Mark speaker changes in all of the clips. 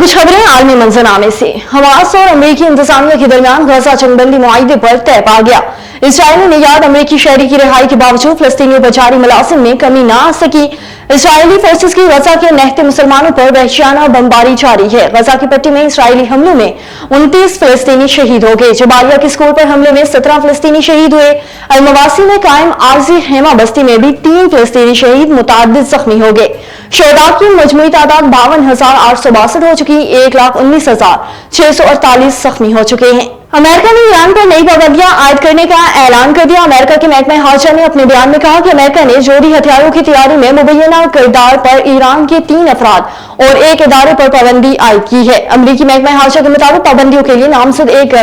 Speaker 1: अब कुछ खबरें आलमी मंजरनामे से। हमास और अमेरिकी इंतजामिया के दरमियान गजा जंगबंदी मुआहिदे पर तय पा गया। इसराइली निगरान अमेरिकी शहरी की रिहाई के बावजूद फिलिस्तीनियों पर जारी मुलाजिम में कमी ना आ सकी। इसराइली फोर्सेस की गजा के नहते मुसलमानों पर वहशियाना बमबारी जारी है। गजा की पट्टी में इसराइली हमलों में 29 फिलिस्तीनी शहीद हो गए। जबालिया के स्कूल पर हमले में 17 फिलिस्तीनी शहीद हुए। अलमवासी में कायम आरजी खेमा बस्ती में भी 3 फिलिस्तीनी शहीद, मुतादिद जख्मी हो गए। शहदा की मजमूई तादाद 52,862 हो चुकी, 1,19,648 जख्मी हो चुके हैं। अमेरिका ने ईरान पर नई पाबंदियां आयद करने का ऐलान कर दिया। अमेरिका के महकमा हाजा ने अपने बयान में कहा कि अमेरिका ने जोहरी हथियारों की तैयारी में मुबैना किरदार पर ईरान के 3 अफराद और एक इदारे पर पाबंदी आयद की है। अमरीकी महकमा हाजा के मुताबिक पाबंदियों के लिए नामजद एक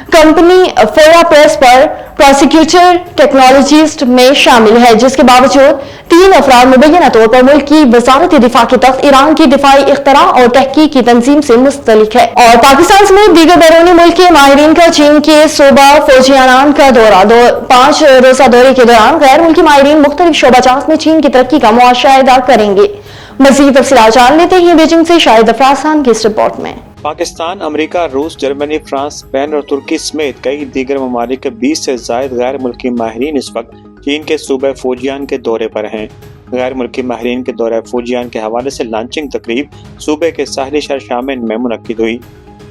Speaker 1: कंपनी फोरा प्रेस पर प्रोसिक्यूटर टेक्नोलॉजिस्ट में शामिल है, जिसके बावजूद 3 अफराद मुबैना तौर पर मुल्क की वजारत दिफा के तख्त ईरान की दिफाई इख्तरा और तहकीक की तंजीम से मुस्तलिक है। और पाकिस्तान समेत दीगर बैरूनी मुल्क के माहिरीन का चीन के सूबा फौजियानान का दौरा। 5 रोजा दौरे के दौरान गैर मुल्की माहिरीन मुख्तलिफ शोबाजात में चीन की तरक्की का मुआशाहिदा करेंगे। मज़ीद तफसीलात जान लेते हैं बीजिंग से शाहिद अफराज खान की इस रिपोर्ट में।
Speaker 2: पाकिस्तान, अमेरिका, रूस, जर्मनी, फ्रांस, स्पेन और तुर्की समेत कई दीगर ममालिक के 20 से ज़ायद गैर मुल्की माहिरीन इस वक्त चीन के सूबे फौजियान के दौरे पर हैं। गैर मुल्की माहिरीन के दौरे फौजियान के हवाले से लॉन्चिंग तकरीब सूबे के साहली शहर शामिन में मुनक्किद हुई।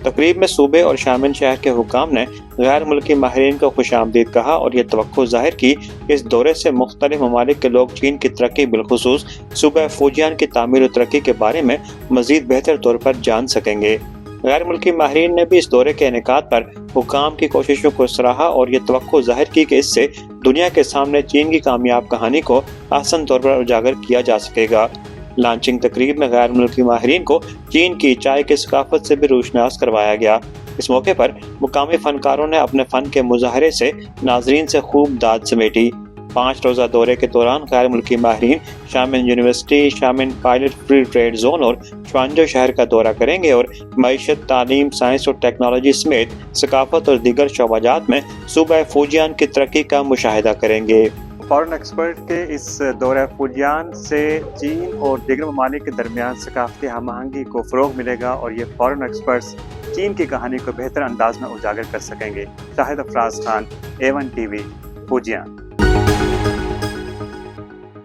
Speaker 2: तकरीब में सूबे और शामिन शहर के हुकाम ने गैर मुल्की माहिरीन को खुशामदीद कहा और ये तवक्को जाहिर की कि इस दौरे से मुख्तलिफ ममालिक के लोग चीन की तरक्की, बिलखुसूस सूबे फौजियान की तामीर और तरक्की के बारे में मज़ीद बेहतर तौर पर जान सकेंगे। गैर मुल्की माहिरीन ने भी इस दौरे के इनेकाद पर हुकाम की कोशिशों को सराहा और ये तवक्को जाहिर की कि इससे दुनिया के सामने चीन की कामयाब कहानी को आसान तौर पर उजागर किया जा सकेगा। लॉन्चिंग तकरीब में गैर मुल्की माहिरीन को चीन की चाय की सकाफत से भी रोशनास करवाया गया। इस मौके पर मुकामी फनकारों ने अपने फन के मुजाहरे से नाजरीन से खूब दाद समेटी। 5 रोजा दौरे के दौरान गैर मुल्की माहिरीन Xiamen university, Xiamen pilot free trade zone और श्वांजो शहर का दौरा करेंगे और मईशत, तालीम, साइंस और टेक्नोलॉजी समेत सकाफत और दीगर शोबाजात में सूबा फौजियान की तरक्की का मुशाहिदा करेंगे। फॉरेन एक्सपर्ट के इस दौरे फौजियान से चीन और दीगर ममालिक के दरमियान सकाफती हम आहंगी को फ़रोग मिलेगा और ये फॉरेन एक्सपर्ट्स चीन की कहानी को बेहतर अंदाज में उजागर कर सकेंगे। Shahid Afraz Khan, A1 TV, फौजियान।